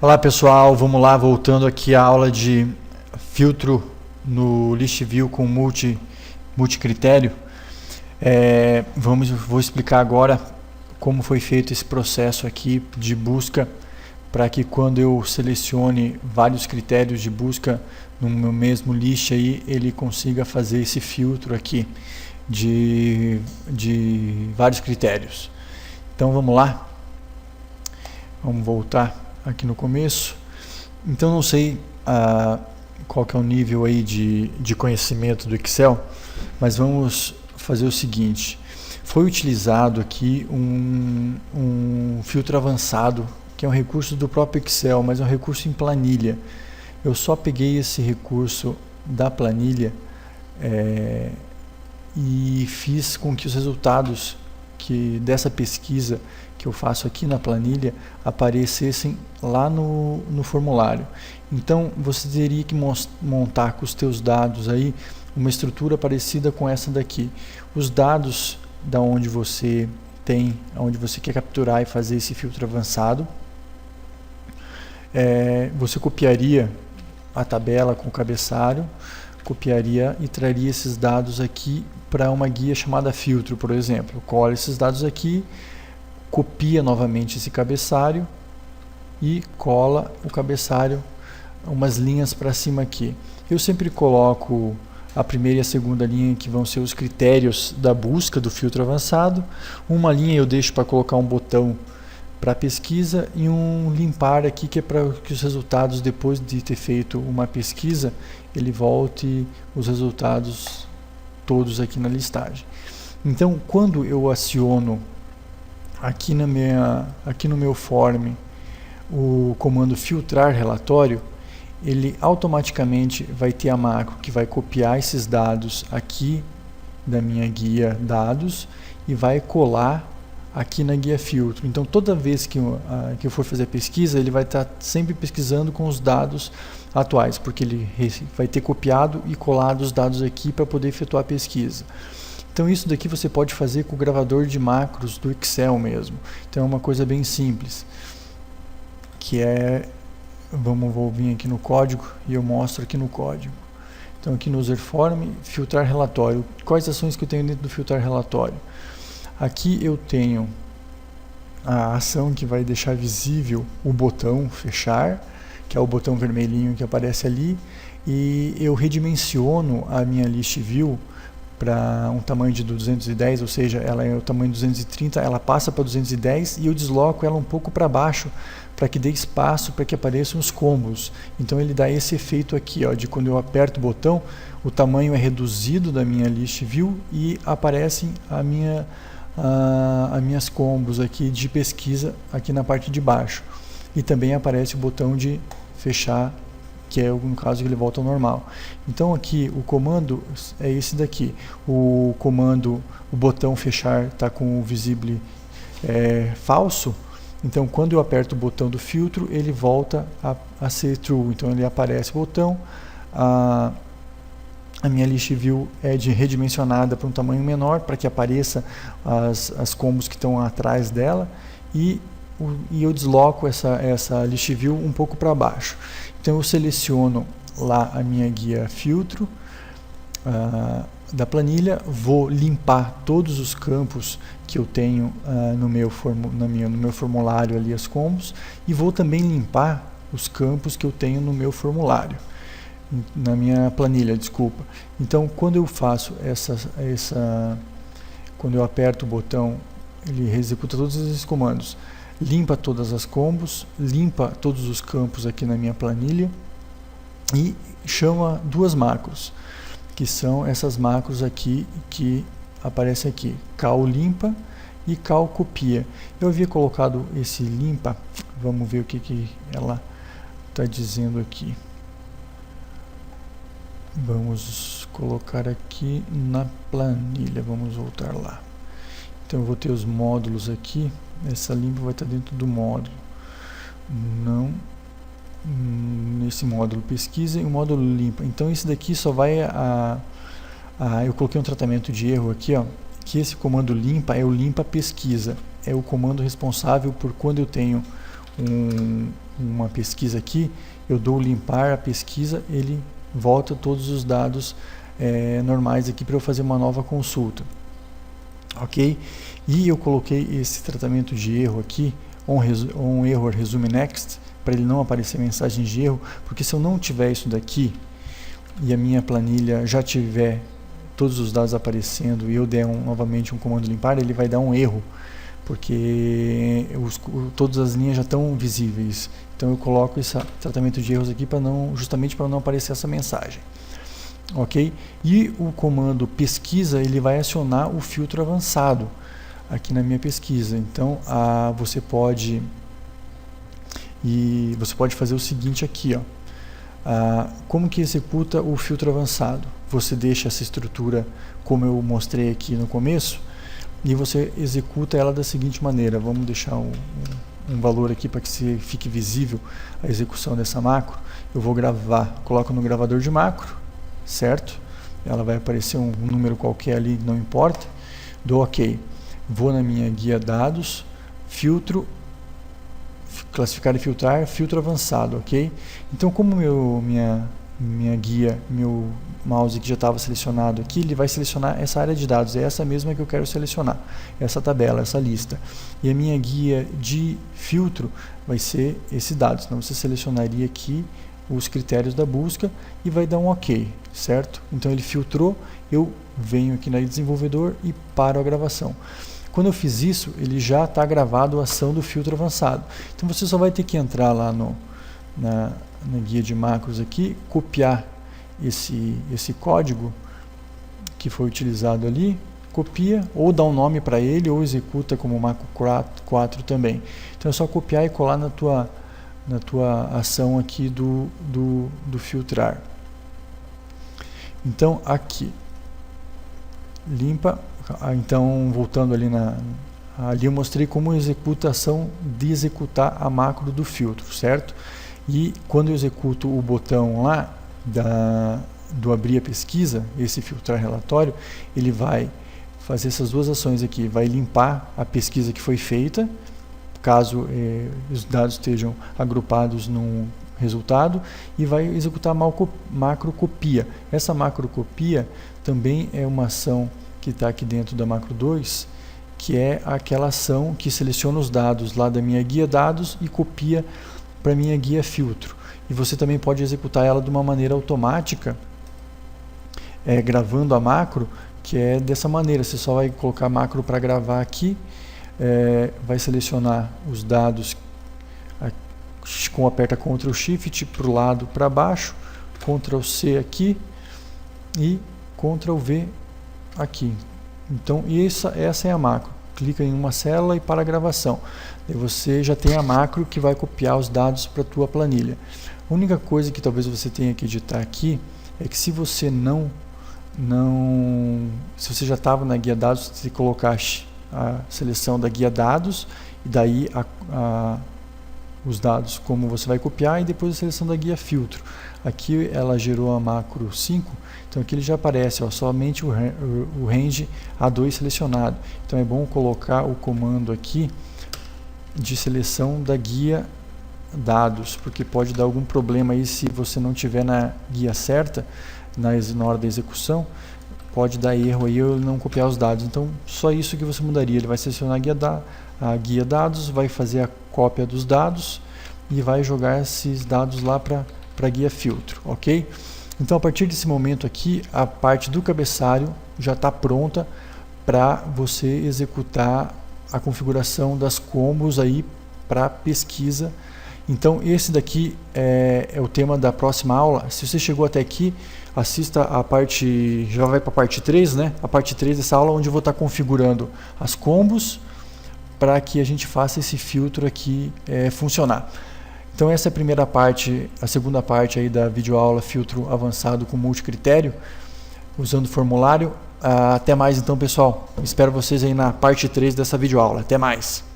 Olá pessoal, vamos lá, voltando aqui à aula de filtro no ListView com multicritério. Vou explicar agora como foi feito esse processo aqui de busca, para que quando eu selecione vários critérios de busca no meu mesmo list aí, ele consiga fazer esse filtro aqui de vários critérios. Então vamos lá, vamos voltar aqui no começo. Então não sei qual que é o nível aí de conhecimento do Excel, mas vamos fazer o seguinte. Foi utilizado aqui um filtro avançado, que é um recurso do próprio Excel, mas é um recurso em planilha. Eu só peguei esse recurso da planilha e fiz com que os resultados dessa pesquisa que eu faço aqui na planilha aparecessem lá no formulário. Então você teria que montar com os teus dados aí uma estrutura parecida com essa daqui. Os dados da onde você quer capturar e fazer esse filtro avançado, você copiaria a tabela com o cabeçalho, copiaria e traria esses dados aqui para uma guia chamada filtro, por exemplo. Cola esses dados aqui, copia novamente esse cabeçalho e cola o cabeçalho umas linhas para cima aqui. Eu sempre coloco a primeira e a segunda linha, que vão ser os critérios da busca do filtro avançado. Uma linha eu deixo para colocar um botão para pesquisa e um limpar aqui, que é para que os resultados, depois de ter feito uma pesquisa, ele volte os resultados todos aqui na listagem. Então, quando eu aciono aqui no meu form o comando filtrar relatório, ele automaticamente vai ter a macro que vai copiar esses dados aqui da minha guia dados e vai colar aqui na guia filtro. Então toda vez que eu for fazer a pesquisa, ele vai estar sempre pesquisando com os dados atuais, porque ele vai ter copiado e colado os dados aqui para poder efetuar a pesquisa. Então isso daqui você pode fazer com o gravador de macros do Excel mesmo. Então é uma coisa bem simples, que vou vir aqui no código e eu mostro aqui no código. Então aqui no user form, filtrar relatório. Quais ações que eu tenho dentro do filtrar relatório? Aqui eu tenho a ação que vai deixar visível o botão fechar, que é o botão vermelhinho que aparece ali, e eu redimensiono a minha list view para um tamanho de 210, ou seja, ela é o tamanho 230, ela passa para 210 e eu desloco ela um pouco para baixo para que dê espaço para que apareçam os combos. Então ele dá esse efeito aqui, ó, de quando eu aperto o botão, o tamanho é reduzido da minha list view e aparecem as minhas combos aqui de pesquisa aqui na parte de baixo. E também aparece o botão de fechar, que é no caso que ele volta ao normal. Então aqui o comando é esse daqui. O botão fechar está com o visible falso. Então quando eu aperto o botão do filtro, ele volta a ser true. Então ele aparece o botão, a minha list view é redimensionada para um tamanho menor, para que apareça as combos que estão atrás dela, e eu desloco essa list view um pouco para baixo. Então eu seleciono lá a minha guia filtro da planilha, vou limpar todos os campos que eu tenho no meu formulário ali, as combos, e vou também limpar os campos que eu tenho no meu formulário, na minha planilha, desculpa. Então quando eu faço quando eu aperto o botão, ele executa todos esses comandos. Limpa todas as combos, limpa todos os campos aqui na minha planilha e chama duas macros, que são essas macros aqui que aparecem aqui, cal limpa e cal copia. Eu havia colocado esse limpa, vamos ver o que ela está dizendo aqui. Vamos colocar aqui na planilha, vamos voltar lá. Então eu vou ter os módulos aqui. Essa limpa vai estar dentro do módulo, não nesse módulo pesquisa e o módulo limpa. Então esse daqui só vai eu coloquei um tratamento de erro aqui, ó, que esse comando limpa é o limpa pesquisa, é o comando responsável por quando eu tenho uma pesquisa aqui, eu dou limpar a pesquisa, ele volta todos os dados normais aqui para eu fazer uma nova consulta. Ok? E eu coloquei esse tratamento de erro aqui, on error resume next, para ele não aparecer mensagem de erro, porque se eu não tiver isso daqui e a minha planilha já tiver todos os dados aparecendo e eu der novamente um comando limpar, ele vai dar um erro, porque todas as linhas já estão visíveis. Então eu coloco esse tratamento de erros aqui justamente para não aparecer essa mensagem. Ok? E o comando pesquisa, ele vai acionar o filtro avançado aqui na minha pesquisa. Então você pode fazer o seguinte aqui, ó. Como que executa o filtro avançado? Você deixa essa estrutura como eu mostrei aqui no começo e você executa ela da seguinte maneira. Vamos deixar um valor aqui para que fique visível a execução dessa macro. Eu vou gravar, coloco no gravador de macro, certo? Ela vai aparecer um número qualquer ali, não importa. Dou OK. Vou na minha guia dados, filtro, classificar e filtrar, filtro avançado, ok? Então, como minha guia, meu mouse que já estava selecionado aqui, ele vai selecionar essa área de dados, é essa mesma que eu quero selecionar, essa tabela, essa lista. E a minha guia de filtro vai ser esse dado, então você selecionaria aqui os critérios da busca e vai dar um OK, certo? Então ele filtrou, eu venho aqui na desenvolvedor e paro a gravação. Quando eu fiz isso, ele já está gravado a ação do filtro avançado. Então você só vai ter que entrar lá na guia de macros aqui, copiar esse código que foi utilizado ali, copia ou dá um nome para ele ou executa como macro 4 também. Então é só copiar e colar na tua ação aqui do filtrar. Então aqui, limpa. Então, voltando ali ali eu mostrei como executa a ação de executar a macro do filtro, certo? E quando eu executo o botão lá do abrir a pesquisa, esse filtrar relatório, ele vai fazer essas duas ações aqui, vai limpar a pesquisa que foi feita, caso os dados estejam agrupados num resultado, e vai executar a macro copia. Essa macro copia também é uma ação que está aqui dentro da macro 2, que é aquela ação que seleciona os dados lá da minha guia dados e copia para minha guia filtro. E você também pode executar ela de uma maneira automática, gravando a macro, que é dessa maneira. Você só vai colocar a macro para gravar aqui, vai selecionar os dados, aperta Ctrl Shift para o lado para baixo, Ctrl C aqui e Ctrl V aqui. Então essa é a macro. Clica em uma célula e para a gravação. E você já tem a macro que vai copiar os dados para a tua planilha. A única coisa que talvez você tenha que editar aqui é que se você se você já estava na guia dados, você colocasse a seleção da guia dados e daí os dados como você vai copiar e depois a seleção da guia filtro. Aqui ela gerou a macro 5, então aqui ele já aparece somente o range A2 selecionado. Então é bom colocar o comando aqui de seleção da guia dados, porque pode dar algum problema aí se você não tiver na guia certa, na hora da execução, pode dar erro aí ou não copiar os dados. Então só isso que você mudaria, ele vai selecionar a guia dados, vai fazer a cópia dos dados e vai jogar esses dados lá para a guia filtro, ok? Então a partir desse momento aqui, a parte do cabeçalho já está pronta para você executar a configuração das combos aí para pesquisa. Então esse daqui é o tema da próxima aula. Se você chegou até aqui, assista a parte, já vai para a parte 3, né? A parte 3 dessa aula, onde eu vou estar configurando as combos para que a gente faça esse filtro aqui funcionar. Então essa é a primeira parte, a segunda parte aí da videoaula filtro avançado com multicritério, usando formulário. Até mais então, pessoal. Espero vocês aí na parte 3 dessa videoaula. Até mais!